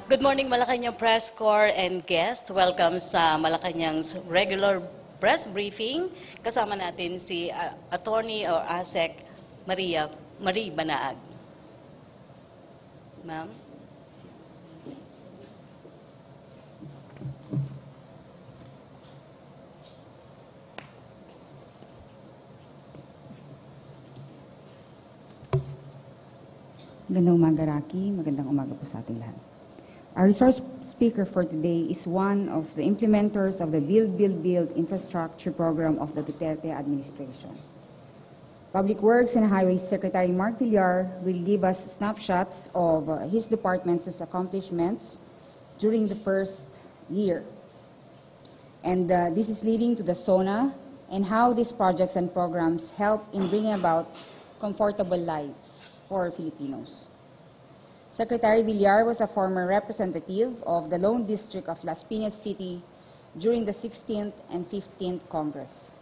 Good morning, Malacanang Press Corps and guests. Welcome sa Malacanang's regular press briefing. Kasama natin si Attorney or ASEC Marie Banaag. Ma'am? Magandang umaga, Rocky. Magandang umaga po sa ating lahat. Our resource speaker for today is one of the implementers of the Build, Build, Build infrastructure program of the Duterte administration. Public Works and Highways Secretary Mark Villar will give us snapshots of his department's accomplishments during the first year. And this is leading to the SONA and how these projects and programs help in bringing about comfortable life for Filipinos. Secretary Villar was a former representative of the Lone District of Las Piñas City during the 16th and 15th Congress.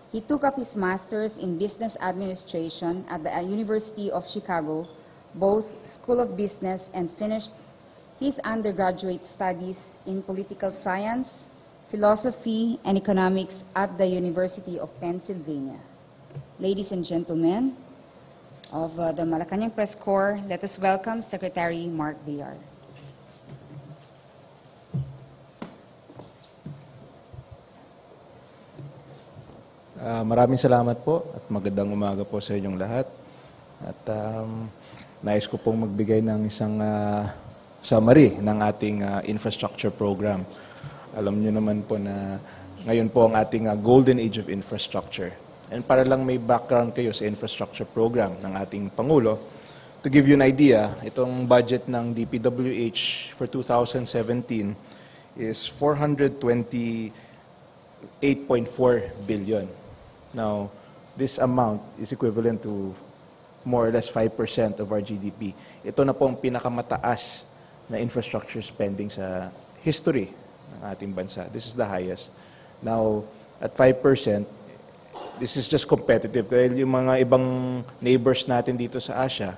He took up his master's in business administration at the University of Chicago, both School of Business, and finished his undergraduate studies in political science, philosophy, and economics at the University of Pennsylvania. Ladies and gentlemen, of the Malacanang Press Corps, let us welcome Secretary Mark Villar. Maraming salamat po at magandang umaga po sa inyong lahat. At nais ko pong magbigay ng isang summary ng ating infrastructure program. Alam niyo naman po na ngayon po ang ating golden age of infrastructure. And para lang may background kayo sa infrastructure program ng ating Pangulo, to give you an idea, itong budget ng DPWH for 2017 is 428.4 billion. Now, this amount is equivalent to more or less 5% of our GDP. Ito na po ang pinakamataas na infrastructure spending sa history ng ating bansa. This is the highest. Now, at 5%, this is just competitive. Dahil yung mga ibang neighbors natin dito sa Asia,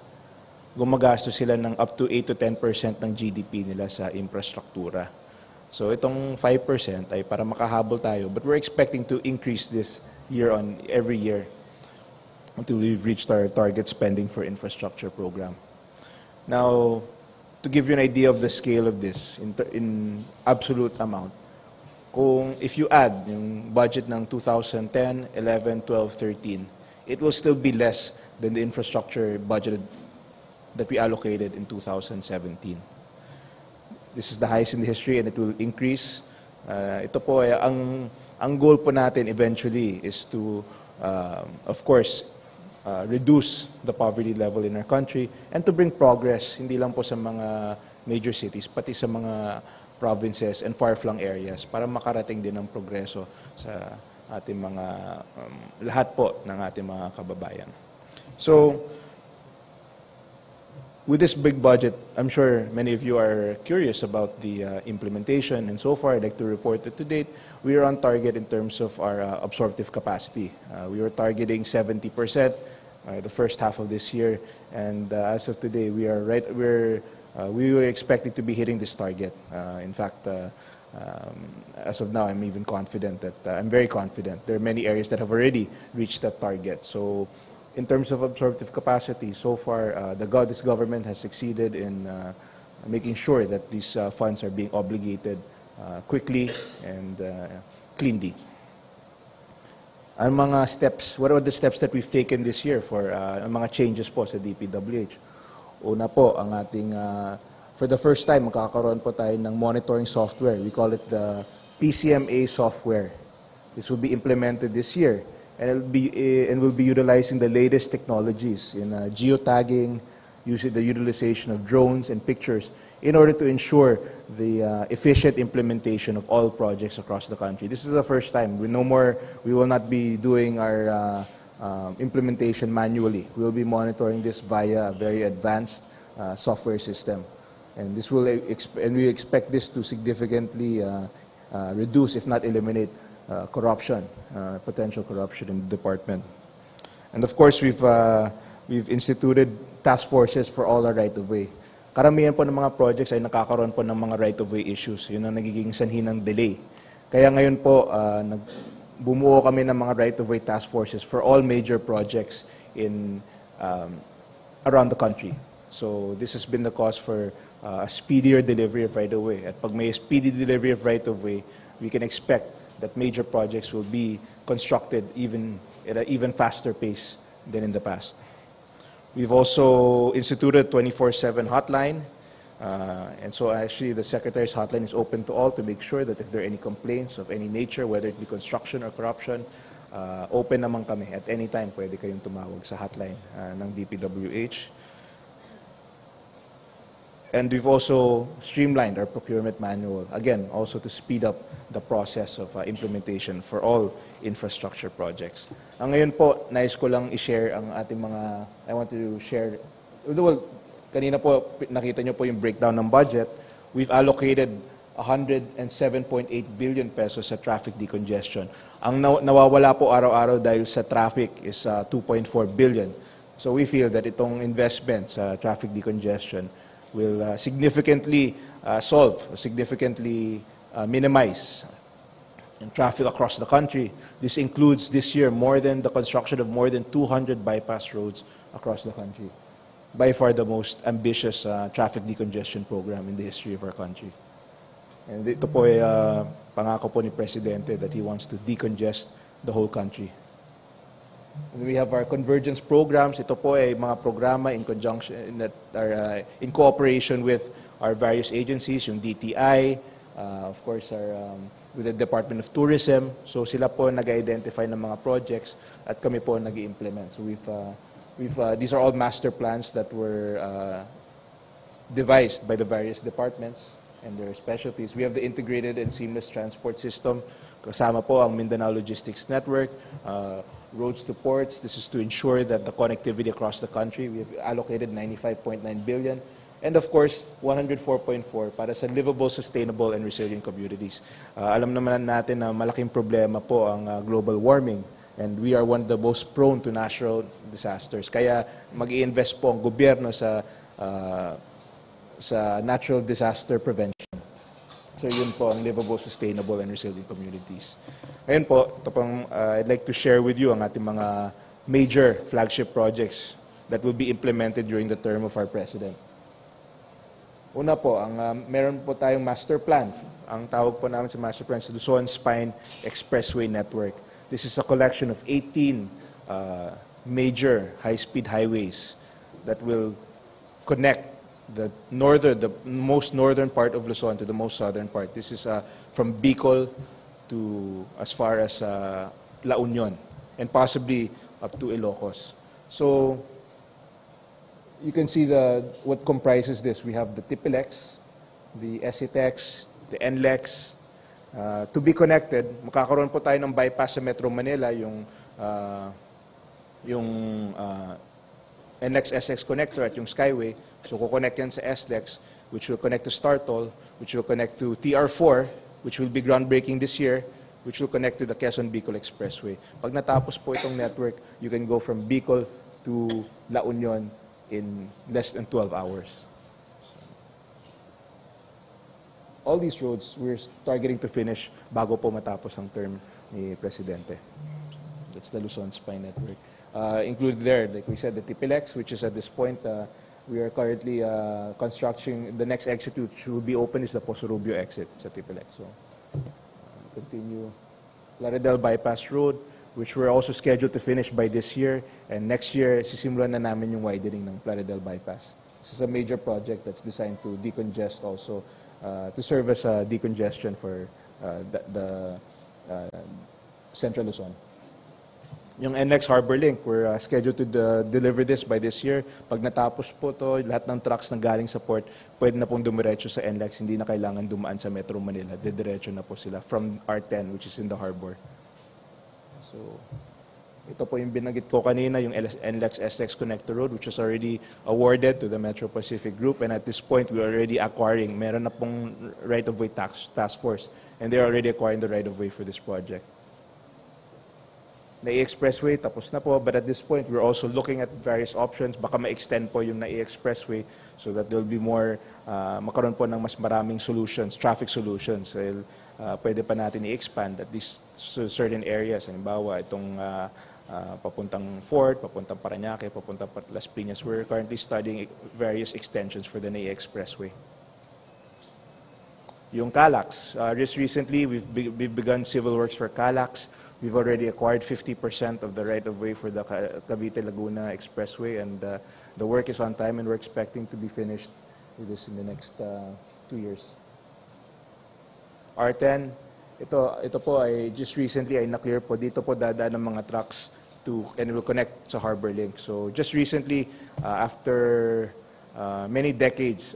gumagastos sila ng up to 8 to 10% ng GDP nila sa infrastruktura. So itong 5% ay para makahabol tayo. But we're expecting to increase this every year until we've reached our target spending for infrastructure program. Now, to give you an idea of the scale of this in absolute amount, if you add yung budget ng 2010, 11, 12, 13, it will still be less than the infrastructure budget that we allocated in 2017. This is the highest in the history and it will increase. Ito po ay ang goal po natin eventually is to, of course, reduce the poverty level in our country and to bring progress, hindi lang po sa mga major cities, pati sa mga provinces and far-flung areas para makarating din ng progreso sa ating mga, lahat po ng ating mga kababayan. So, with this big budget, I'm sure many of you are curious about the implementation, and so far I'd like to report that to date, we are on target in terms of our absorptive capacity. We were targeting 70% the first half of this year, and as of today, we were expecting to be hitting this target. In fact, as of now, I'm even confident that, I'm very confident. There are many areas that have already reached that target. So, in terms of absorptive capacity, so far, this government has succeeded in making sure that these funds are being obligated quickly and cleanly. Ang mga steps, what are the steps that we've taken this year for ang mga changes po sa DPWH? Una po, ang ating, for the first time, magkakaroon po tayo ng monitoring software. We call it the PCMA software. This will be implemented this year, and we'll be utilizing the latest technologies in geotagging, using the utilization of drones and pictures in order to ensure the efficient implementation of all projects across the country. This is the first time. We will not be doing our implementation manually. We will be monitoring this via a very advanced software system. And we expect this to significantly reduce, if not eliminate, corruption, potential corruption in the department. And of course, we've instituted task forces for all our right-of-way. karamihan po ng mga projects ay nakakaroon po ng mga right-of-way issues. Yun ang nagiging sanhi ng delay. Kaya ngayon po, bumuo kami ng mga right-of-way task forces for all major projects in around the country. So this has been the cause for a speedier delivery of right-of-way. At pag may speedy delivery of right-of-way, we can expect that major projects will be constructed at an even faster pace than in the past. We've also instituted 24/7 hotline, and so actually the Secretary's hotline is open to all to make sure that if there are any complaints of any nature, whether it be construction or corruption, open naman kami. At any time, pwede kayong tumawag sa hotline ng DPWH. And we've also streamlined our procurement manual, again, also to speed up the process of implementation for all infrastructure projects. Ngayon po, nais ko lang i-share ang ating mga, I want to share, well, kanina po, nakita nyo po yung breakdown ng budget. We've allocated 107.8 billion pesos sa traffic decongestion. Ang nawawala po araw-araw dahil sa traffic is 2.4 billion. So we feel that itong investment sa traffic decongestion will significantly minimize traffic across the country. This includes this year the construction of more than 200 bypass roads across the country. By far the most ambitious traffic decongestion program in the history of our country. And ito po ay pangako po ni Presidente that he wants to decongest the whole country. And we have our convergence programs. Ito po ay mga programa in conjunction that are in cooperation with our various agencies, yung DTI, of course, with the Department of Tourism. So sila po nag-identify ng mga projects at kami po nag-i-implement. So these are all master plans that were devised by the various departments and their specialties. We have the integrated and seamless transport system. Kasama po ang Mindanao Logistics Network, roads to ports. This is to ensure that the connectivity across the country. We have allocated 95.9 billion. And of course, 104.4 para sa livable, sustainable, and resilient communities. Alam naman natin na malaking problema po ang global warming. And we are one of the most prone to natural disasters. Kaya mag-i-invest po ang gobyerno sa natural disaster prevention. So yun po ang livable, sustainable, and resilient communities. Ngayon po, ito pang, I'd like to share with you ang ating mga major flagship projects that will be implemented during the term of our President. Una po, meron po tayong master plan. Ang tawag po namin sa master plan sa Luzon Spine Expressway Network. This is a collection of 18 major high-speed highways that will connect the most northern part of Luzon to the most southern part. This is from Bicol to as far as La Union and possibly up to Ilocos. So you can see what comprises this. We have the TIPILEX, the SITEX, the NLEX. To be connected, makakaroon po tayo ng bypass sa Metro Manila, yung NLEX SX connector at yung Skyway. So kukonect yan sa SLEX, which will connect to StarToll, which will connect to TR4, which will be groundbreaking this year, which will connect to the Quezon-Bicol Expressway. Pag natapos po itong network, you can go from Bicol to La Union in less than 12 hours. All these roads, we're targeting to finish bago po matapos ang term ni Presidente. That's the Luzon Spine Network. Included there, like we said, the TIPILEX, which is at this point, we are currently constructing, the next exit which will be open is the Poso Rubio exit sa TIPILEX. So, continue. Plaridel Bypass Road, which we're also scheduled to finish by this year. And next year, sisimulan na namin yung widening ng Plaridel Bypass. This is a major project that's designed to decongest also, to serve as a decongestion for the Central Luzon. Yung NX Harbor Link, we're scheduled to deliver this by this year. Pag natapos po to, lahat ng trucks na galing sa port, pwede na pong dumiretso sa NLEX, hindi na kailangan dumaan sa Metro Manila. Didiretso na po sila from R10, which is in the harbor. So, ito po yung binanggit ko kanina, yung NLEX SX Connector Road, which was already awarded to the Metro Pacific Group. And at this point, we're already acquiring, meron na pong right-of-way task force. And they're already acquiring the right-of-way for this project. Nai-Expressway, tapos na po. But at this point, we're also looking at various options. Baka ma-extend po yung Nai-Expressway so that there'll be more, magkaroon po ng mas maraming solutions, traffic solutions. So, pwede pa natin i-expand at least certain areas. Halimbawa, itong papuntang Fort, papuntang Parañaque, papuntang Las Piñas. We're currently studying various extensions for the Nai-Expressway. Yung Calax, just recently we've begun civil works for Calax. We've already acquired 50% of the right-of-way for the Cavite-Laguna Expressway, and the work is on time, and we're expecting to be finished with this in the next 2 years. R10, ito po ay just recently ay na-clear po. Dito po dadaan ng mga trucks and it will connect sa Harbor Link. So just recently, after many decades,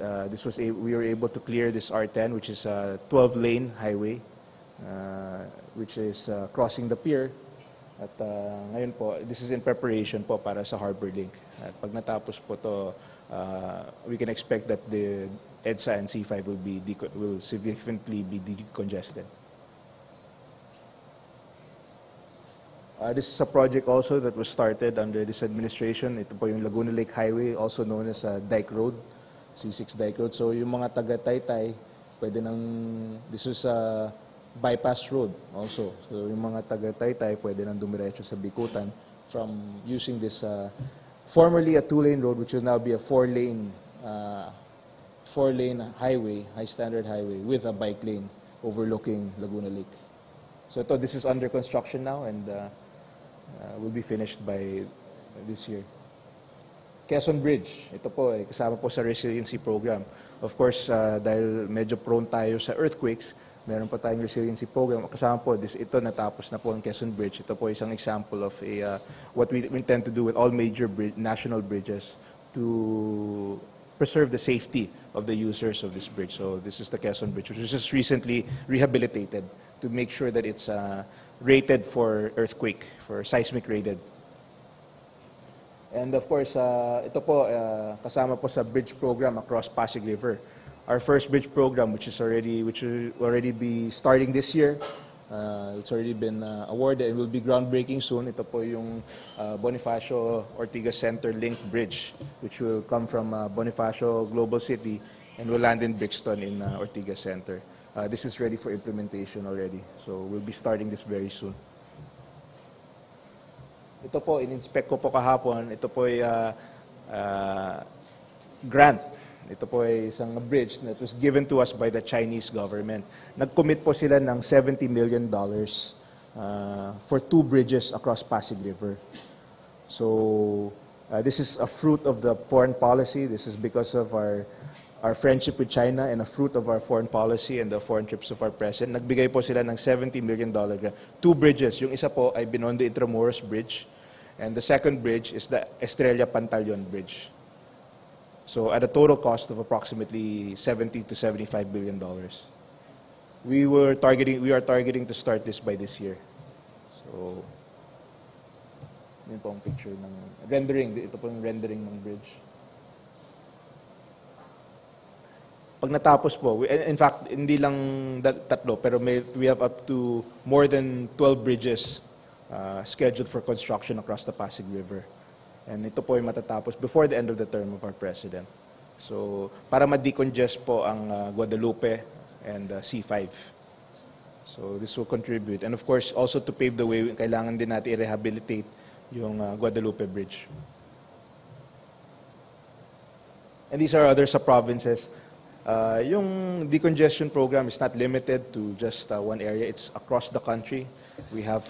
we were able to clear this R10, which is a 12-lane highway, which is crossing the pier. At ngayon po, this is in preparation po para sa Harbor Link. At pag natapos po to, we can expect that the EDSA and C5 will significantly be decongested. This is a project also that was started under this administration. Ito po yung Laguna Lake Highway, also known as Dyke Road, C6 Dyke Road. So yung mga taga-Taytay, this is a bypass road also. So yung mga taga-Taytay, pwede nang dumiretso sa Bikutan from using this formerly a 2-lane road, which will now be a 4-lane highway, high-standard highway, with a bike lane overlooking Laguna Lake. So this is under construction now, and will be finished by this year. Quezon Bridge, ito po ay kasama po sa resiliency program. Of course, dahil medyo prone tayo sa earthquakes, meron pa tayong resiliency program. Kasama po, ito natapos na po ang Quezon Bridge. Ito po isang example of what we intend to do with all major national bridges to preserve the safety of the users of this bridge. So this is the Quezon Bridge, which was just recently rehabilitated to make sure that it's rated for earthquake, for seismic rated. And of course, ito po, kasama po sa bridge program across Pasig River. Our first bridge program, which will already be starting this year. It's already been awarded and will be groundbreaking soon. Ito po yung Bonifacio Ortigas Center Link Bridge, which will come from Bonifacio Global City and will land in Brixton in Ortigas Center. This is ready for implementation already. So we'll be starting this very soon. Ito po, in-inspect ko po kahapon. Ito po ay grant. Ito po ay isang bridge that was given to us by the Chinese government. Nag-commit po sila ng $70 million for 2 bridges across Pasig River. So this is a fruit of the foreign policy. This is because of our friendship with China and a fruit of our foreign policy and the foreign trips of our president. Nagbigay po sila ng $70 million. 2 bridges. Yung isa po ay Binondo Intramuros Bridge. And the second bridge is the Estrella Pantaleon Bridge. So at a total cost of approximately $70 to $75 billion. We are targeting to start this by this year. So, yun po ang picture ng rendering. Ito po yung rendering ng bridge. Pag natapos po, in fact, hindi lang tatlo, pero we have up to more than 12 bridges scheduled for construction across the Pasig River. And ito po ay matatapos before the end of the term of our president. So, para ma-decongest po ang Guadalupe and C5. So, this will contribute. And of course, also to pave the way, kailangan din natin i-rehabilitate yung Guadalupe Bridge. And these are other provinces. Yung decongestion program is not limited to just one area. It's across the country. We have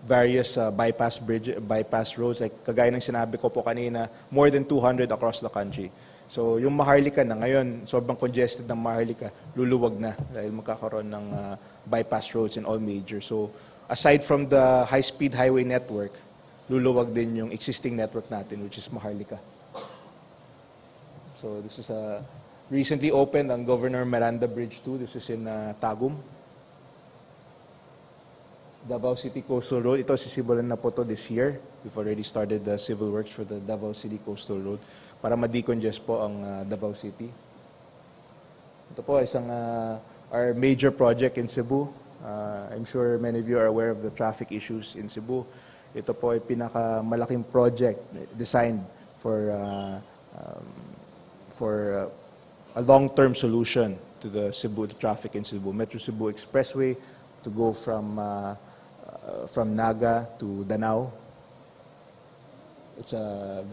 various bypass roads. Like kagaya ng sinabi ko po kanina, more than 200 across the country. So yung Maharlika na ngayon, sobrang congested ng Maharlika, luluwag na dahil magkakaroon ng bypass roads in all major. So aside from the high-speed highway network, luluwag din yung existing network natin, which is Maharlika. So this is recently opened ang Governor Miranda Bridge 2. This is in Tagum. Davao City Coastal Road. Ito, sisimulan na po to this year. We've already started the civil works for the Davao City Coastal Road para ma-decongest po ang Davao City. Ito po isang our major project in Cebu. I'm sure many of you are aware of the traffic issues in Cebu. Ito po ay pinakamalaking project designed for a long-term solution to the traffic in Cebu. Metro Cebu Expressway to go from Naga to Danao. It's a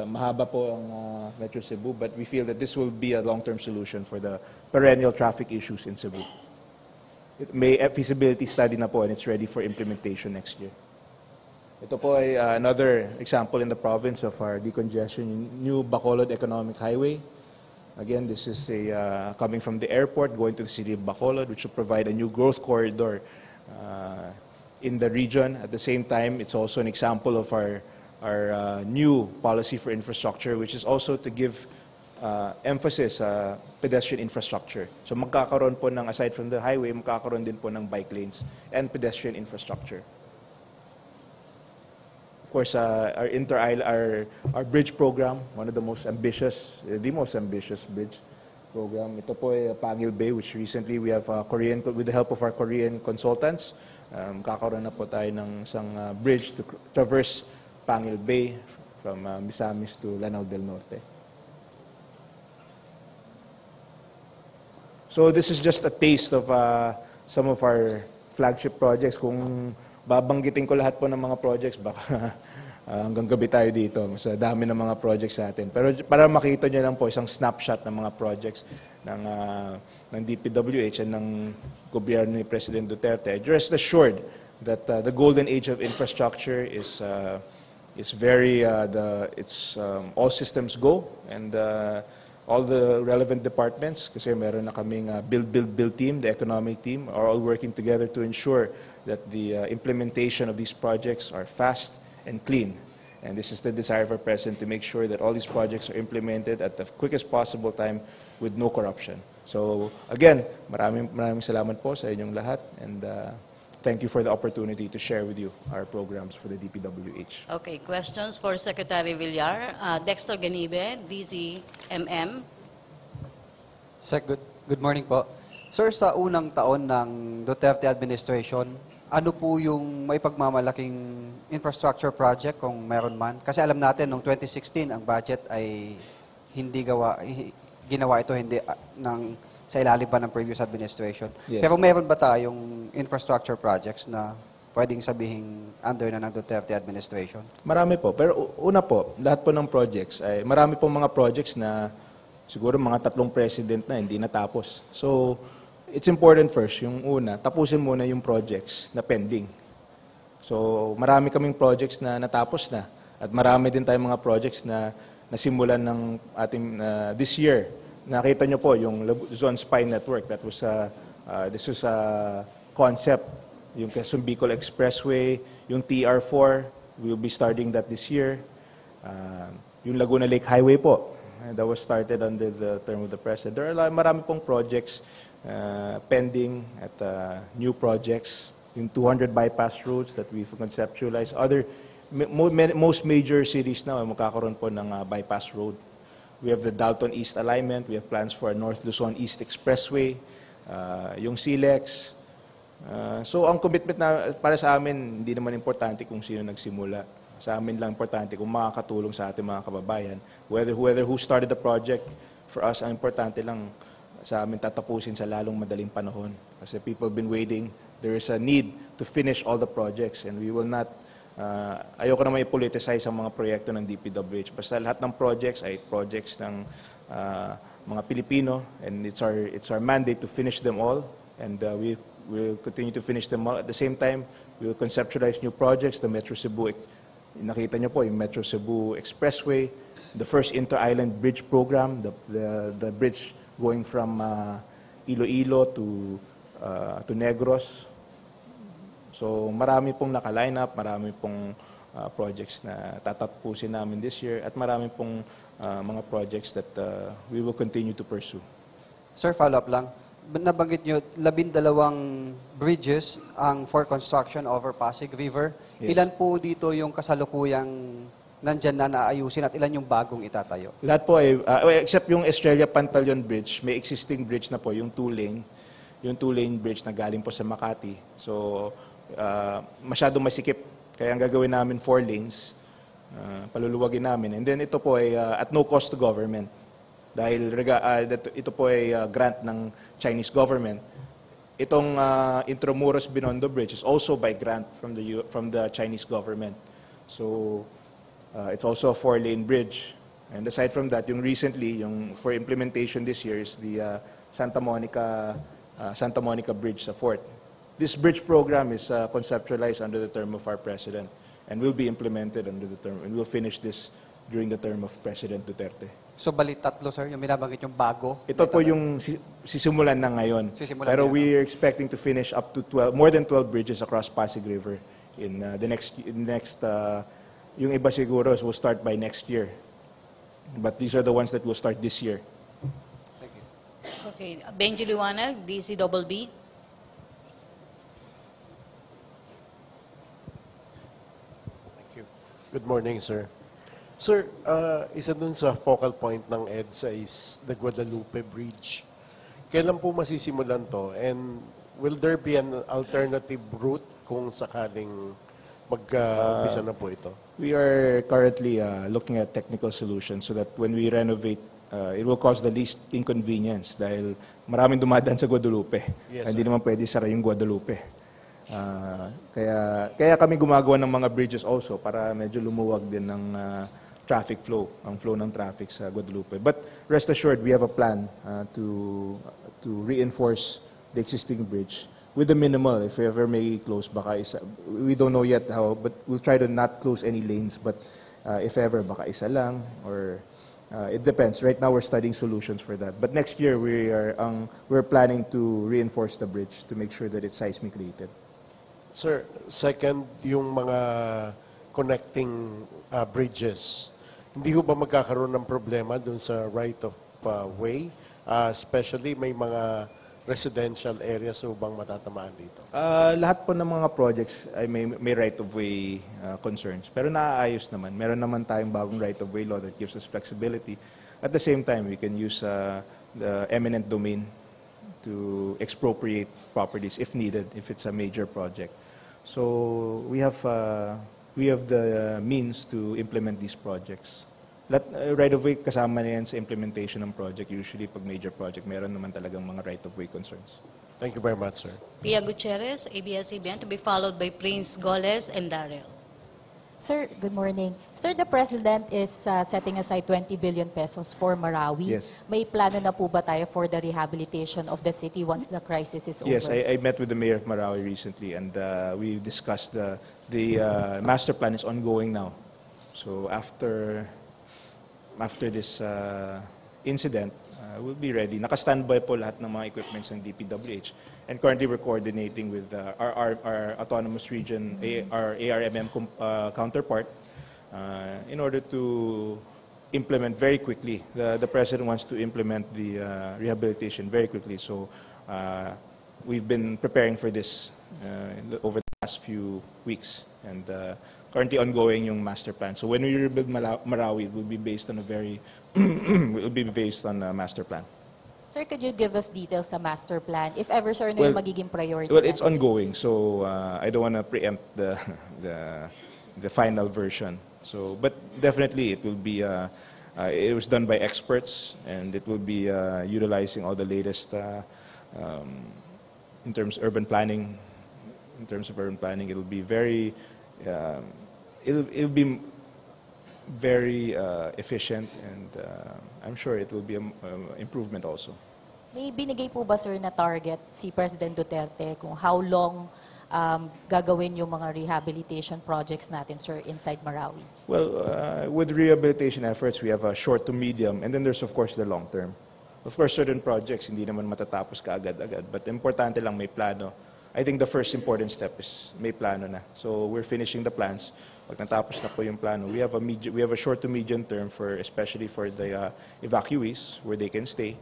mahaba po ang Metro Cebu, but we feel that this will be a long-term solution for the perennial traffic issues in Cebu. It may feasibility study na po, and it's ready for implementation next year. Ito po ay another example in the province of our decongestion, new Bacolod Economic Highway. Again, this is coming from the airport, going to the city of Bacolod, which will provide a new growth corridor in the region. At the same time, it's also an example of our new policy for infrastructure, which is also to give emphasis sa pedestrian infrastructure. So magkakaroon po ng, aside from the highway, magkakaroon din po ng bike lanes and pedestrian infrastructure. Of course, our bridge program, one of the most ambitious, the most ambitious bridge program. Ito po ay Pangil Bay, which recently we have with the help of our Korean consultants, kakaroon na po tayo ng isang bridge to traverse Pangil Bay from Misamis to Lanao del Norte. So this is just a taste of some of our flagship projects. Kung babanggitin ko lahat po ng mga projects, baka hanggang gabi tayo dito. Mas dami ng mga projects natin. Pero para makita nyo lang po isang snapshot ng mga projects ng DPWH and ng gobyerno ni President Duterte. Rest assured that the golden age of infrastructure is very, all systems go, and all the relevant departments, kasi meron na kaming build team, the economic team, are all working together to ensure that the implementation of these projects are fast and clean. And this is the desire of our President, to make sure that all these projects are implemented at the quickest possible time with no corruption. So again, maraming salamat po sa inyong lahat, and thank you for the opportunity to share with you our programs for the DPWH. Okay, questions for Secretary Villar. Dexter Ganibe, DZMM. Sec, good morning po. Sir, sa unang taon ng Duterte administration, ano po yung may pagmamalaking infrastructure project kung meron man? Kasi alam natin, noong 2016, ang budget ay ginawa ito sa ilalim pa ng previous administration. Yes. Pero meron ba tayong infrastructure projects na pwedeng sabihing under na ng Duterte administration? Marami po. Pero una po, lahat po ng projects, ay marami po mga projects na siguro mga 3 president na hindi natapos. So, it's important first, yung una, tapusin muna yung projects na pending. So, marami kaming projects na natapos na. At marami din tayong mga projects na nasimulan ng ating this year. Nakita nyo po yung Luzon Spine Network. This was a concept. Yung Quezon Bicol Expressway, yung TR4, we'll be starting that this year. Yung Laguna Lake Highway po, that was started under the term of the President. There are marami pong projects pending at new projects. Yung 200 bypass roads that we've conceptualized. Most major cities now magkakaroon po ng bypass road. We have the Dalton East alignment. We have plans for a North Luzon East Expressway, yung SILEX. So ang commitment na para sa amin, hindi naman importante kung sino nagsimula. Sa amin lang importante kung makakatulong sa ating mga kababayan. Whether who started the project, for us, ang importante lang sa amin tatapusin sa lalong madaling panahon. Kasi people have been waiting. There is a need to finish all the projects, and we will not ayoko na may politicize ang mga proyekto ng DPWH. Basta lahat ng projects ay projects ng mga Pilipino, and it's our mandate to finish them all, and we will continue to finish them all. At the same time, we will conceptualize new projects. The Metro Cebu, nakita nyo po yung Metro Cebu Expressway, the first inter-island bridge program, the bridge going from Iloilo to Negros. So marami pong naka-line up, marami pong projects na tatapusin namin this year, at marami pong mga projects that we will continue to pursue. Sir, follow-up lang. Nabanggit nyo, 12 bridges ang for construction over Pasig River. Yes. Ilan po dito yung kasalukuyang nandyan na naayusin at ilan yung bagong itatayo? Lahat po ay, except yung Estrella Pantaleon Bridge, may existing bridge na po, yung two-lane bridge na galing po sa Makati. So, masyadong masikip Kaya ang gagawin namin 4 lanes, paluluwagin namin. And then ito po ay at no cost to government. Dahil ito po ay grant ng Chinese government. Itong Intramuros Binondo Bridge is also by grant from the Chinese government. So it's also a 4-lane bridge. And aside from that, yung recently, yung for implementation this year is the Santa Monica Bridge sa Fort. This bridge program is conceptualized under the term of our president and will be implemented under the term, and we'll finish this during the term of President Duterte. So bali tatlo, sir, yung binabanggit yung bago? Ito po yung sisimulan na ngayon. Sisimulan Pero na yun, we are expecting to finish up to more than 12 bridges across Pasig River in the next yung iba siguro will start by next year. But these are the ones that will start this year. Thank you. Okay, Benji Liwanag, DCBB. Thank you. Good morning, sir. Sir, isa dun sa focal point ng EDSA is the Guadalupe Bridge. Kailan po masisimulan to? And will there be an alternative route kung sakaling mag-umpisa na po ito? We are currently looking at technical solutions so that when we renovate, it will cause the least inconvenience dahil maraming dumadaan sa Guadalupe. Yes, Hindi sir. naman pwede sara yung Guadalupe. Kaya kami gumagawa ng mga bridges also para medyo lumuwag din ng traffic flow, ang flow ng traffic sa Guadalupe. But rest assured, we have a plan to reinforce the existing bridge with the minimal, if we ever may close, baka isa. We don't know yet how, but we'll try to not close any lanes, but if ever, baka isa lang, or it depends. Right now, we're studying solutions for that. But next year, we're planning to reinforce the bridge to make sure that it's seismic rated. Sir, second, yung mga connecting bridges, hindi ho ba magkakaroon ng problema dun sa right of way? Especially may mga residential areas ho bang matatamaan dito? Lahat po ng mga projects ay may right-of-way concerns. Pero naaayos naman. Meron naman tayong bagong right-of-way law that gives us flexibility. At the same time, we can use the eminent domain to expropriate properties if needed, if it's a major project. So we have the means to implement these projects. Right-of-way kasama na yan sa implementation ng project. Usually, pag major project, meron naman talagang mga right-of-way concerns. Thank you very much, sir. Pia Gutierrez, ABS-CBN, to be followed by Prince Goles and Daryl. Sir, good morning. Sir, the President is setting aside 20 billion pesos for Marawi. Yes. May plano na po ba tayo for the rehabilitation of the city once the crisis is Yes, over? I met with the mayor of Marawi recently, and we discussed the master plan is ongoing now. So after this incident, we'll be ready. Naka-standby po lahat ng mga equipments ng DPWH. And currently we're coordinating with our autonomous region, our ARMM counterpart, in order to implement very quickly. The President wants to implement the rehabilitation very quickly. So we've been preparing for this over the past few weeks. And currently ongoing yung master plan. So when we rebuild Marawi, it will be based on a master plan. Sir, could you give us details sa master plan? If ever, sir, ano yung magiging priority? Well, it's natin? ongoing, so I don't want to preempt the final version. So, but definitely it will be. It was done by experts, and it will be utilizing all the latest in terms of urban planning. In terms of urban planning, it will be very. It'll be very efficient, and I'm sure it will be an improvement also. May binigay po ba, sir, na target si President Duterte kung how long gagawin yung mga rehabilitation projects natin, sir, inside Marawi? Well, with rehabilitation efforts, we have a short to medium, and then there's of course the long term. Of course, certain projects hindi naman matatapos kaagad-agad, but importante lang may plano. I think the first important step is may plano na. So we're finishing the plans. Pag natapos na po yung plano, we have a short to medium term especially for the evacuees where they can stay.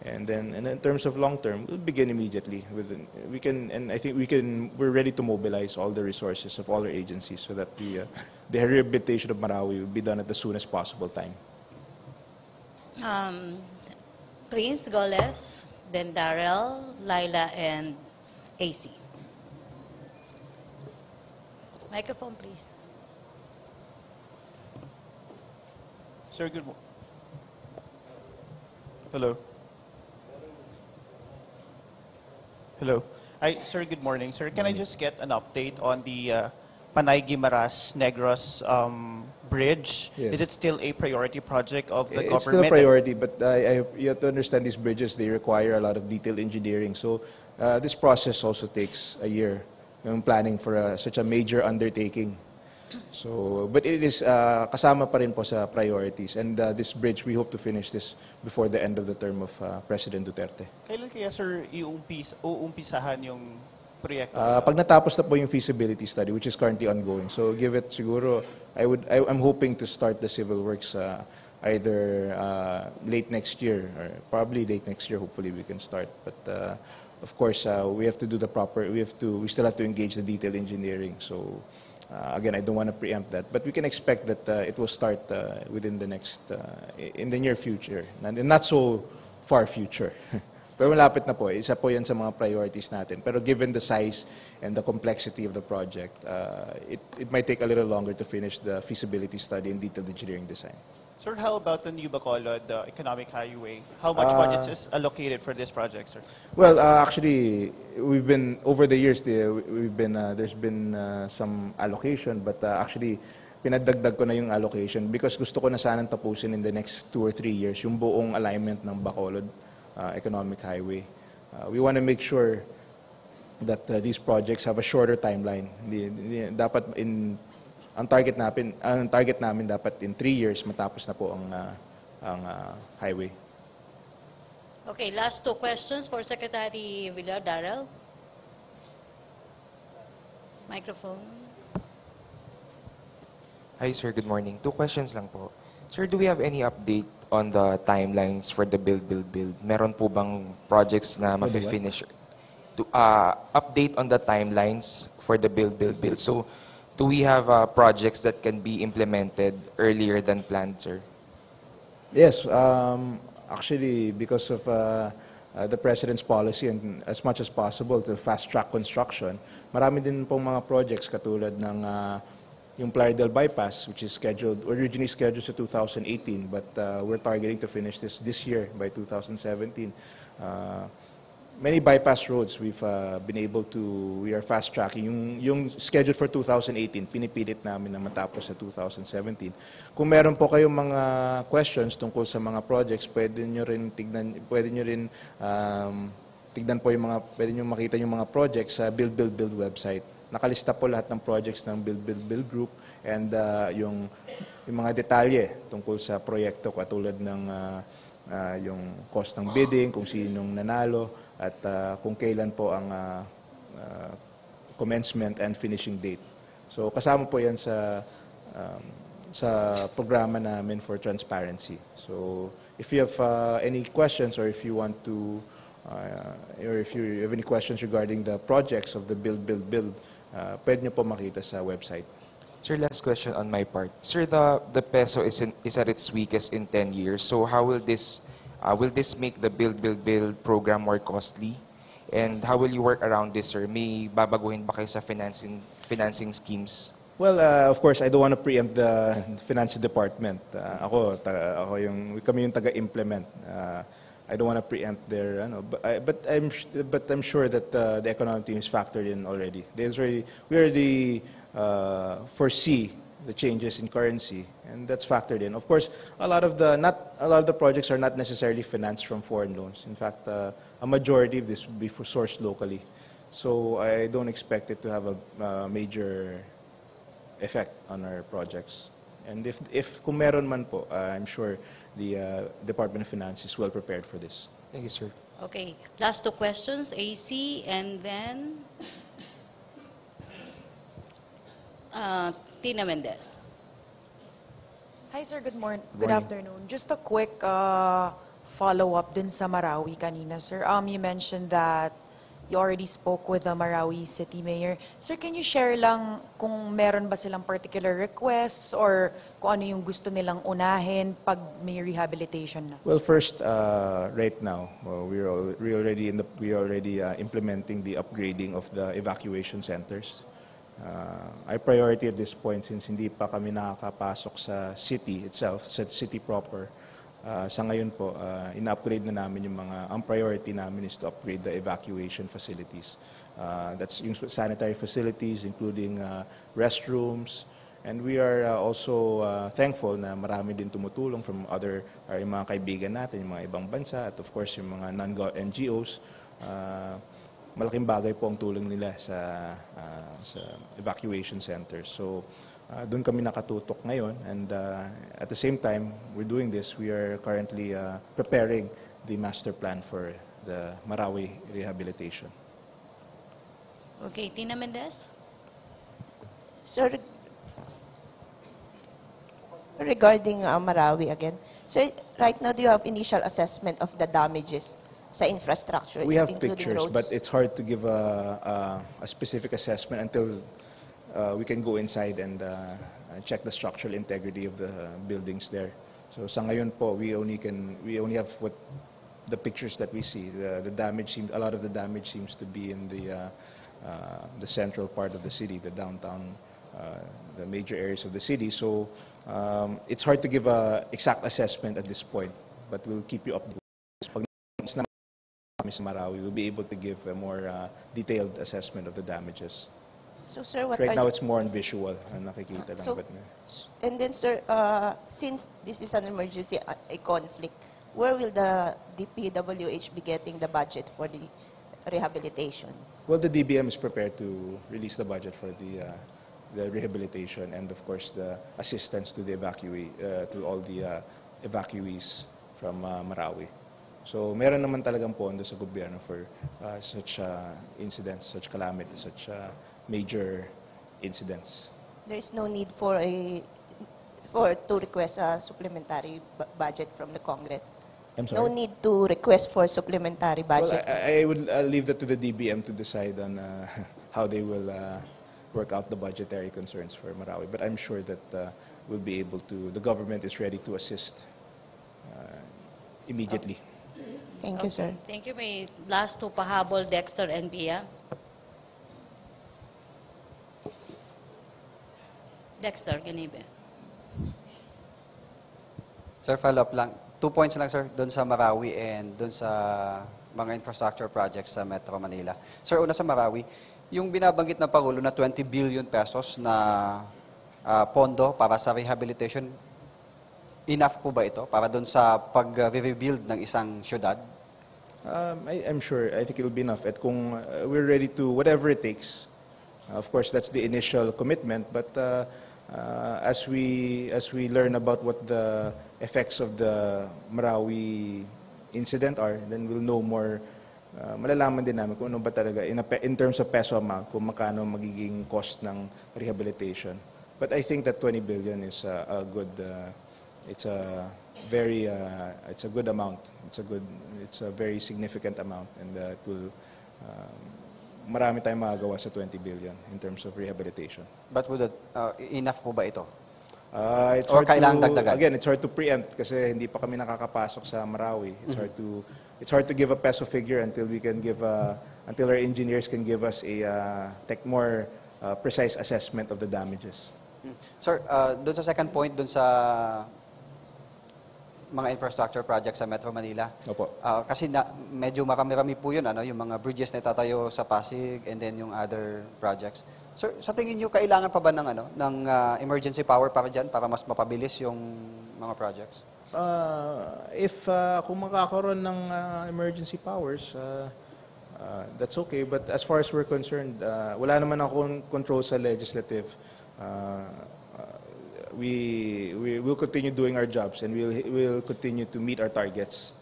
And then in terms of long term, we'll begin immediately. We're ready to mobilize all the resources of all our agencies so that the rehabilitation of Marawi will be done at the soonest possible time. Prince Goles, then Daryl, Laila, and AC. Microphone, please. Sir, Hello. Hello. Hi, sir, good morning. Sir, can I just get an update on the Panay Guimaras Negros bridge? Yes. Is it still a priority project of the government? It's still a priority, but you have to understand these bridges, they require a lot of detailed engineering. So this process also takes a year, yung planning for such a major undertaking. So, but it is kasama pa rin po sa priorities. And this bridge, we hope to finish this before the end of the term of President Duterte. Kailan kaya, sir, uumpisahan yung proyekto? Pag natapos na po yung feasibility study, which is currently ongoing. So give it siguro, I'm hoping to start the civil works either late next year or probably late next year. Hopefully we can start. But of course, we have to do the proper. We still have to engage the detailed engineering. So again, I don't want to preempt that, but we can expect that it will start within the next in the near future, and not so far future. Pero malapit na po, isa po yan sa mga priorities natin. Pero given the size and the complexity of the project, it might take a little longer to finish the feasibility study and detailed engineering design. Sir, how about the New Bacolod economic highway? How much budget is allocated for this project, sir? Well, actually, we've been over the years. There's been some allocation, but actually, pinadagdag ko na yung allocation because gusto ko na sanang tapusin in the next 2 or 3 years yung buong alignment ng Bacolod economic highway. We want to make sure that these projects have a shorter timeline. Dapat ang target namin dapat in 3 years matapos na po ang highway. Okay, last 2 questions for Secretary Villar. Darrell. Microphone. Hi sir, good morning. 2 questions lang po. Sir, do we have any update on the timelines for the build? Meron po bang projects na mafi-finish? Update on the timelines for the build. So, do we have projects that can be implemented earlier than planned, sir? Yes, actually, because of the President's policy and as much as possible to fast-track construction, marami din pong mga projects katulad ng yung Playa del Bypass, which is originally scheduled to 2018, but we're targeting to finish this year by 2017. Many bypass roads we are fast-tracking. Yung scheduled for 2018, pinipilit namin na matapos sa 2017. Kung meron po kayong mga questions tungkol sa mga projects, pwede nyo rin pwede nyo makita yung mga projects sa Build website. Nakalista po lahat ng projects ng Build Group and yung mga detalye tungkol sa proyekto katulad ng yung cost ng bidding, kung sinong nanalo, at kung kailan po ang commencement and finishing date. So kasama po yan sa programa namin for transparency. So if you have any questions or if you want to or if you have any questions regarding the projects of the Build, pwede nyo po makita sa website. Sir, last question on my part. Sir, the peso is at its weakest in 10 years. So how will this make the Build program more costly? And how will you work around this, sir? May babaguhin ba kayo sa financing schemes? Well, of course, I don't want to preempt the finance department. Kami yung taga-implement. I don't want to preempt their, but I'm sure that the economic team is factored in already. We already foresee the changes in currency, and that's factored in. Of course, a lot of the projects are not necessarily financed from foreign loans. In fact, a majority of this will be sourced locally. So I don't expect it to have a major effect on our projects. And if kung meron man po, I'm sure the Department of Finance is well prepared for this. Thank you, sir. Okay, last 2 questions, AC, and then Tina Mendez. Hi sir, good morning. Good afternoon. Just a quick follow-up din sa Marawi kanina, sir. You mentioned that you already spoke with the Marawi City Mayor. Sir, can you share lang kung meron ba silang particular requests or kung ano yung gusto nilang unahin pag may rehabilitation na? Well, first, right now, we are already implementing the upgrading of the evacuation centers. Our priority at this point, since hindi pa kami nakakapasok sa city itself, sa city proper, sa ngayon po, ina-upgrade na namin yung ang priority namin is to upgrade the evacuation facilities. That's yung sanitary facilities, including restrooms, and we are also thankful na marami din tumutulong from yung mga kaibigan natin, yung mga ibang bansa, at of course yung mga non-NGOs. Malaking bagay po ang tulong nila sa evacuation centers. So, doon kami nakatutok ngayon, and at the same time we're doing this, we are currently preparing the master plan for the Marawi rehabilitation. Okay, Tina Mendez? Sir, regarding Marawi again, sir, right now do you have initial assessment of the damages sa infrastructure, We have including pictures, roads? but it's hard to give a specific assessment until we can go inside and check the structural integrity of the buildings there. So sa ngayon po, we only have the pictures that we see. A lot of the damage seems to be in the central part of the city, the downtown, the major areas of the city. So it's hard to give a exact assessment at this point, but we'll keep you updated. Pag sa Marawi, we'll be able to give a more detailed assessment of the damages. So, sir, what Right are now, the- it's more on visual. Nakikita lang. So, But, and then, sir, since this is an emergency, a conflict, where will the DPWH be getting the budget for the rehabilitation? well, the DBM is prepared to release the budget for the rehabilitation and, of course, the assistance to the to all the evacuees from Marawi. So, meron naman talagang pondo sa gobyerno for such incidents, such calamities, such major incidents. There is no need to request a supplementary budget from the Congress. I'm sorry? No need to request for supplementary Well, budget. I would leave that to the DBM to decide on how they will work out the budgetary concerns for Marawi. But I'm sure that the government is ready to assist immediately. Thank you, sir. Thank you. May last two pahabol, Dexter and Pia. Dexter, Ganibe. Sir, follow up lang. 2 points lang, sir, doon sa Marawi and doon sa mga infrastructure projects sa Metro Manila. Sir, una sa Marawi, yung binabanggit na Pangulo na 20 billion pesos na pondo para sa rehabilitation, enough po ba ito para doon sa pag-rebuild ng isang syudad? I'm sure. I think it will be enough. At kung we're ready to whatever it takes, of course, that's the initial commitment. But as we learn about what the effects of the Marawi incident are, then we'll know more. Malalaman din namin kung ano ba talaga in terms of peso amount, kung magkano magiging cost ng rehabilitation. But I think that 20 billion is a good. It's a good amount. It's a very significant amount, and it will. Marami tayong magagawa sa 20 billion in terms of rehabilitation. But would enough po ba ito? It's Or hard kailangan dagdagan? Again, it's hard to preempt kasi hindi pa kami nakakapasok sa Marawi. It's hard to give a peso figure until until our engineers can give us a more precise assessment of the damages. Sir, doon sa second point, doon sa mga infrastructure projects sa Metro Manila. Opo. Kasi medyo marami-rami po yun, yung mga bridges na itatayo sa Pasig and then yung other projects. Sir, sa tingin nyo, kailangan pa ba ng emergency power para dyan, para mas mapabilis yung mga projects? Kung makakaroon ng emergency powers, that's okay. But as far as we're concerned, wala naman akong control sa legislative. We will continue doing our jobs and we'll continue to meet our targets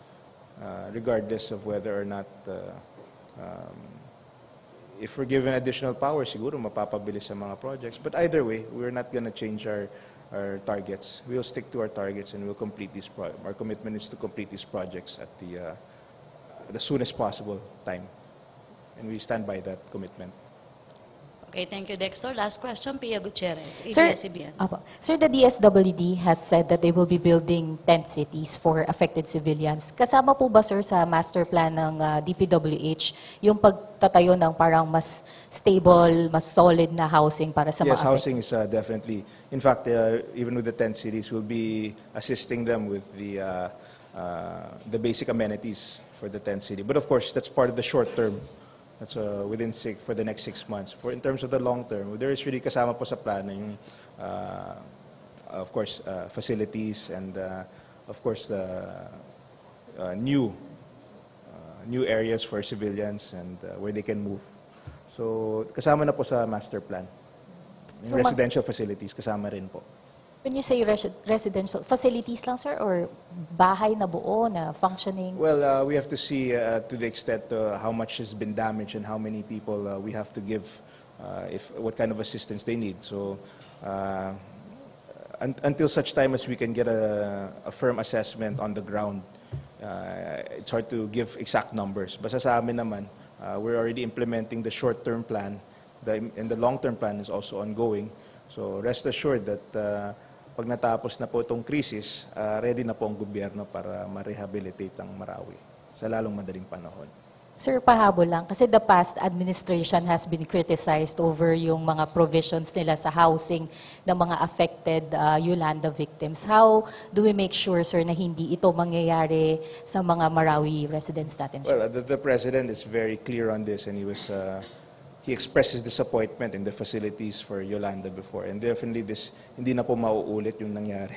regardless of whether or not if we're given additional power, siguro mapapabilis sa mga projects. But either way, we're not going to change our targets. We'll stick to our targets and we'll complete these our commitment is to complete these projects at the soonest possible time. And we stand by that commitment. Okay, thank you, Dexter. Last question, Pia Gutierrez, Sir, ABS-CBN. Apo. Sir, the DSWD has said that they will be building tent cities for affected civilians. Kasama po ba, sir, sa master plan ng DPWH yung pagtatayo ng parang mas stable, mas solid na housing para sa Yes, mga housing is definitely. In fact, even with the tent cities, we'll be assisting them with the basic amenities for the tent city. But of course, that's part of the short term. That's for the next 6 months. In terms of the long term, there is really kasama po sa plan yung, of course, facilities and of course the new areas for civilians and where they can move. So kasama na po sa master plan. Yung So, residential facilities kasama rin po. When you say residential, facilities lang, sir, or bahay na buo na functioning? Well, we have to see to the extent how much has been damaged and how many people we have to give, what kind of assistance they need. So until such time as we can get a firm assessment on the ground, it's hard to give exact numbers. Basta sa amin naman, we're already implementing the short-term plan, and the long-term plan is also ongoing. So rest assured that pag natapos na po itong crisis, ready na po ang gobyerno para ma-rehabilitate ang Marawi sa lalong madaling panahon. Sir, pahabol lang. Kasi the past administration has been criticized over yung mga provisions nila sa housing ng mga affected Yolanda victims. How do we make sure, sir, na hindi ito mangyayari sa mga Marawi residents natin, sir? Well, the President is very clear on this, and he expressed his disappointment in the facilities for Yolanda before. And definitely hindi na po mauulit yung nangyari.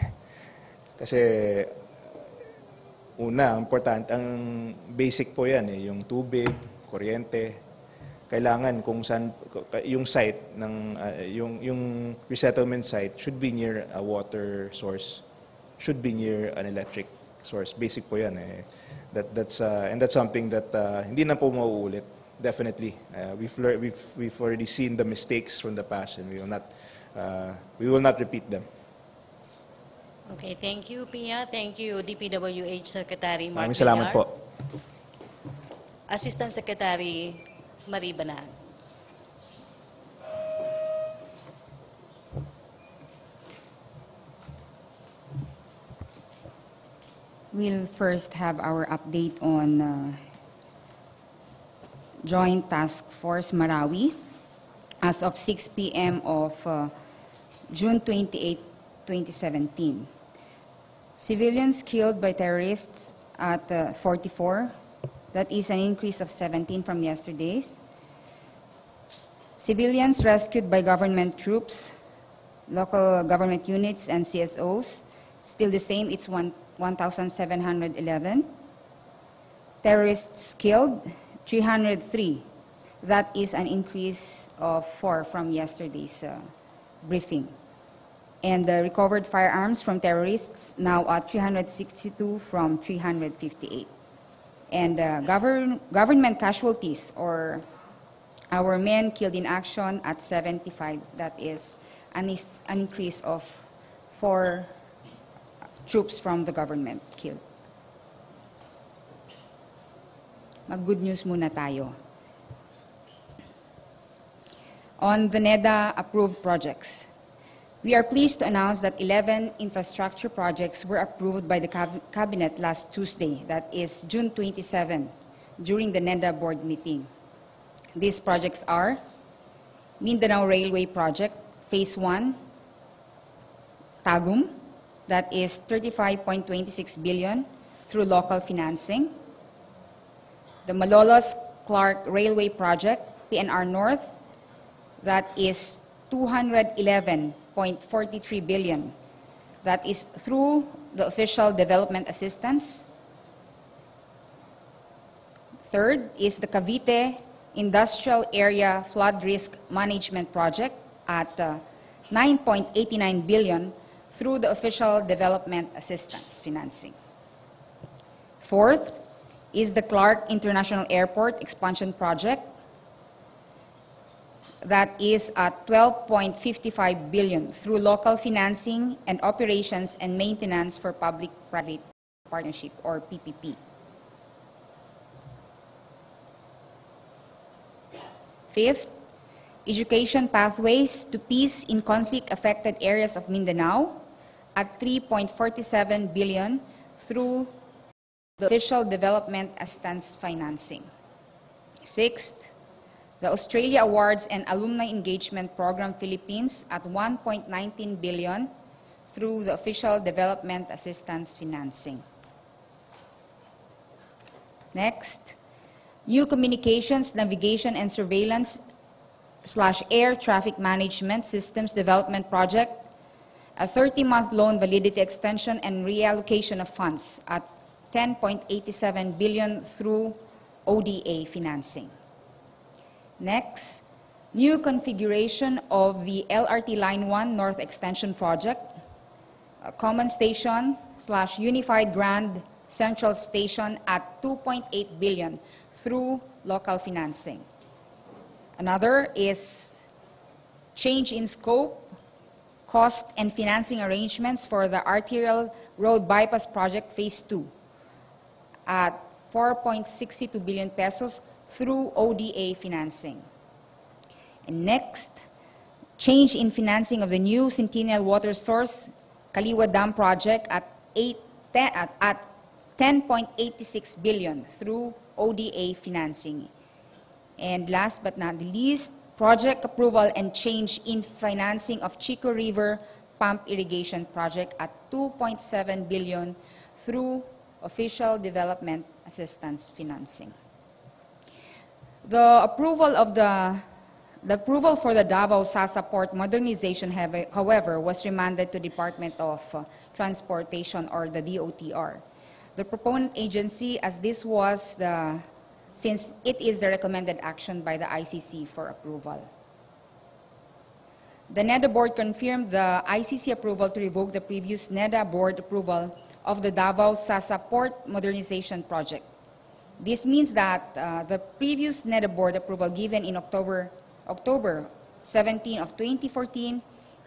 Kasi una, important, ang basic po yan yung tubig, kuryente. Kailangan kung saan yung site ng yung resettlement site should be near a water source, should be near an electric source. Basic po yan that's something that hindi na po mauulit. Definitely, we've already seen the mistakes from the past, and we will not repeat them. Okay, thank you, Pia. Thank you, DPWH Secretary Mark Maraming salamat Villar. po. Assistant Secretary Marie Banag. We'll first have our update on Joint Task Force Marawi as of 6 p.m. of June 28, 2017. Civilians killed by terrorists at 44. That is an increase of 17 from yesterday's. Civilians rescued by government troops, local government units, and CSOs. Still the same, it's 1,711. Terrorists killed, 303. That is an increase of 4 from yesterday's briefing. And the recovered firearms from terrorists now at 362 from 358. And government casualties, or our men killed in action, at 75. That is an increase of 4 troops from the government killed. Mag-good news muna tayo. On the NEDA-approved projects, we are pleased to announce that 11 infrastructure projects were approved by the Cabinet last Tuesday, that is June 27, during the NEDA board meeting. These projects are Mindanao Railway Project, Phase 1, Tagum, that is 35.26 billion through local financing. The Malolos-Clark Railway Project, PNR North, that is 211.43 billion. That is through the official development assistance. Third is the Cavite Industrial Area Flood Risk Management Project at 9.89 billion through the official development assistance financing. Fourth is the Clark International Airport Expansion Project. That is at 12.55 billion through local financing and operations and maintenance for public-private partnership, or PPP. Fifth education pathways to peace in conflict-affected areas of Mindanao at 3.47 billion through the official development assistance financing. Sixth, the Australia Awards and Alumni Engagement Program Philippines at 1.19 billion through the official development assistance financing. Next, new communications, navigation, and surveillance / air traffic management systems development project, a 30-month loan validity extension and reallocation of funds at 10.87 billion through ODA financing. Next, new configuration of the LRT Line 1 North Extension Project, a common station / unified Grand Central Station at 2.8 billion through local financing. Another is change in scope, cost, and financing arrangements for the Arterial Road Bypass Project Phase 2 at 4.62 billion pesos through ODA financing. And next, change in financing of the new Centennial Water Source Kaliwa Dam project at 10.86 billion through ODA financing. And last but not the least, project approval and change in financing of Chico River Pump Irrigation Project at 2.7 billion through official development assistance financing. The approval for the Davao Sasa Port modernization, however, was remanded to Department of Transportation or the DOTR. The proponent agency, as this was since it is the recommended action by the ICC for approval. The NEDA board confirmed the ICC approval to revoke the previous NEDA board approval of the Davao Sasa Port modernization project. This means that the previous NEDA board approval given in October 17 of 2014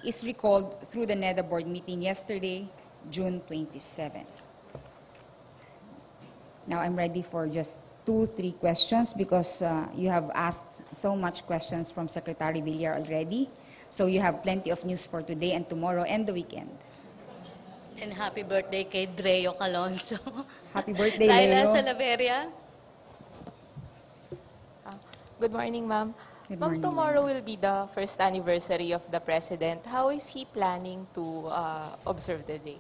is recalled through the NEDA board meeting yesterday, June 27. Now I'm ready for just 2-3 questions because you have asked so much questions from Secretary Villar already. So you have plenty of news for today and tomorrow and the weekend. And happy birthday kay Dreo Calonzo. Happy birthday, Laila Leo. Salaveria. Good morning, ma'am. Good Ma'am, morning, tomorrow will be the first anniversary of the President. How is he planning to observe the day?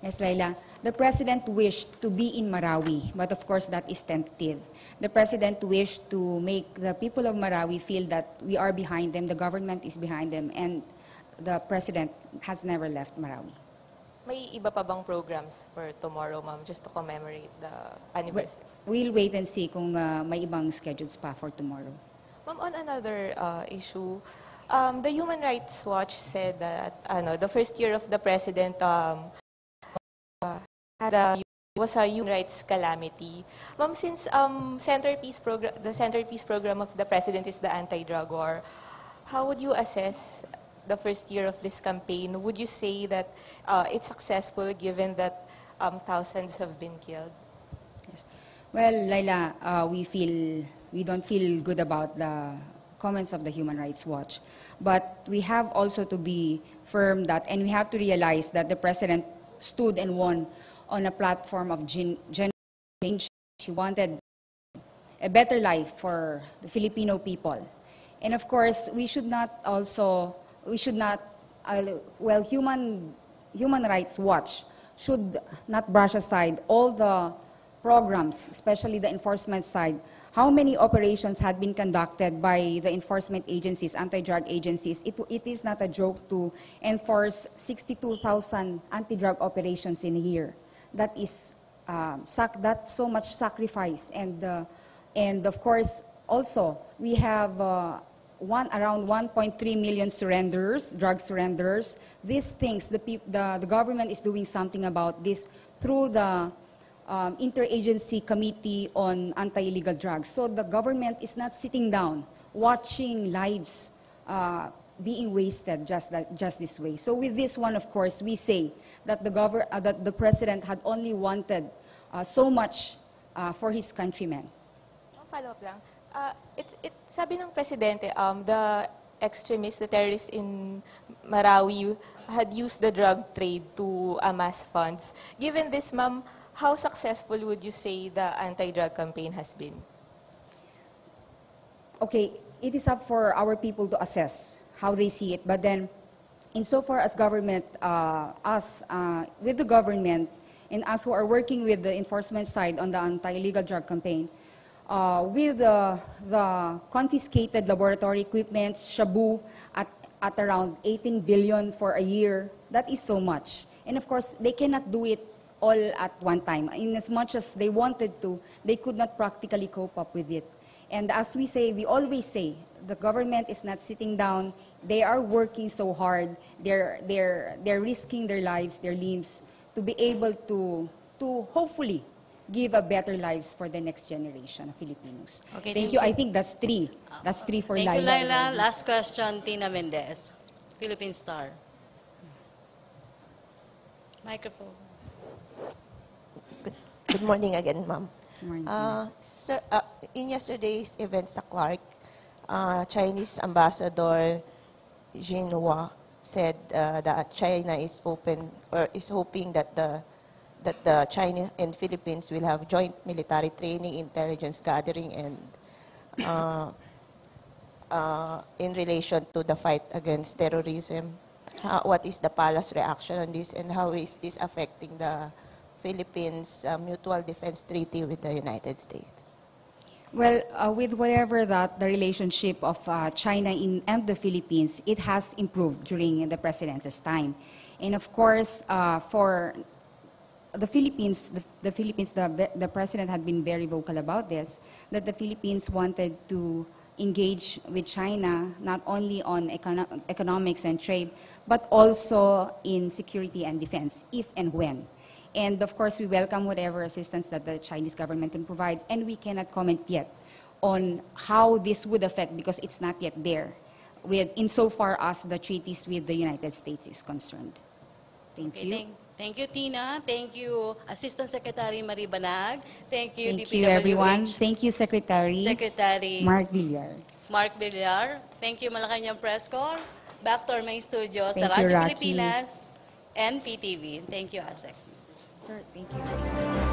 Yes, Laila. The President wished to be in Marawi, but of course that is tentative. The President wished to make the people of Marawi feel that we are behind them, the government is behind them, and the President has never left Marawi. May iba pa bang programs for tomorrow, ma'am, just to commemorate the anniversary? We'll wait and see kung may ibang schedules pa for tomorrow. Ma'am, on another issue, the Human Rights Watch said that the first year of the President was a human rights calamity. Ma'am, since the centerpiece program of the President is the anti-drug war, how would you assess the first year of this campaign? Would you say that it's successful given that thousands have been killed? Yes. Well, Laila, we don't feel good about the comments of the Human Rights Watch. But we have also to be firm that, and we have to realize that the President stood and won on a platform of genuine change. She wanted a better life for the Filipino people. And of course, Human Rights Watch should not brush aside all the programs, especially the enforcement side. How many operations had been conducted by the enforcement agencies, anti-drug agencies? It is not a joke to enforce 62,000 anti-drug operations in a year. That is that's so much sacrifice. And of course, also, we have around 1.3 million surrenders, drug surrenders. These things, the government is doing something about this through the Interagency Committee on Anti-Illegal Drugs. So the government is not sitting down, watching lives being wasted just this way. So with this one, of course, we say that the President had only wanted so much for his countrymen. Follow-up lang. Sabi ng presidente, the extremists, the terrorists in Marawi had used the drug trade to amass funds. Given this, ma'am, how successful would you say the anti-drug campaign has been? Okay, it is up for our people to assess how they see it. But then, insofar as government, with the government, and us who are working with the enforcement side on the anti-illegal drug campaign, with the confiscated laboratory equipment, Shabu, at around 18 billion for a year, that is so much. And of course, they cannot do it all at one time. In as much as they wanted to, they could not practically cope up with it. And as we always say, the government is not sitting down. They are working so hard. They're risking their lives, their limbs, to be able to hopefully give a better lives for the next generation of Filipinos. Okay, Thank you. I think that's three. That's three for Thank you, Laila. Laila. Last question, Tina Mendez, Philippine Star. Microphone. Good morning again, ma'am. Good morning. Sir, in yesterday's event sa Clark, Chinese Ambassador Jinhua said that China is open or is hoping that the China and Philippines will have joint military training, intelligence gathering, and in relation to the fight against terrorism. What is the palace reaction on this, and how is this affecting the Philippines' mutual defense treaty with the United States? Well, with whatever that the relationship of China and the Philippines, it has improved during the president's time. And of course, for the Philippines, the president had been very vocal about this, that the Philippines wanted to engage with China not only on economics and trade, but also in security and defense, if and when. And of course, we welcome whatever assistance that the Chinese government can provide, and we cannot comment yet on how this would affect, because it's not yet there, insofar as the treaties with the United States is concerned. Thank you. Thank you, Tina. Thank you, Assistant Secretary Marie Banag. Thank you, Thank you, everyone. DPWH Thank you, Secretary Mark Mark Villar. Villar. Thank you, Malacanang Press Corps. Back to our main studio sa Thank you, Radyo Rocky. Pilipinas and PTV. Thank you, ASEC. Sir, thank you.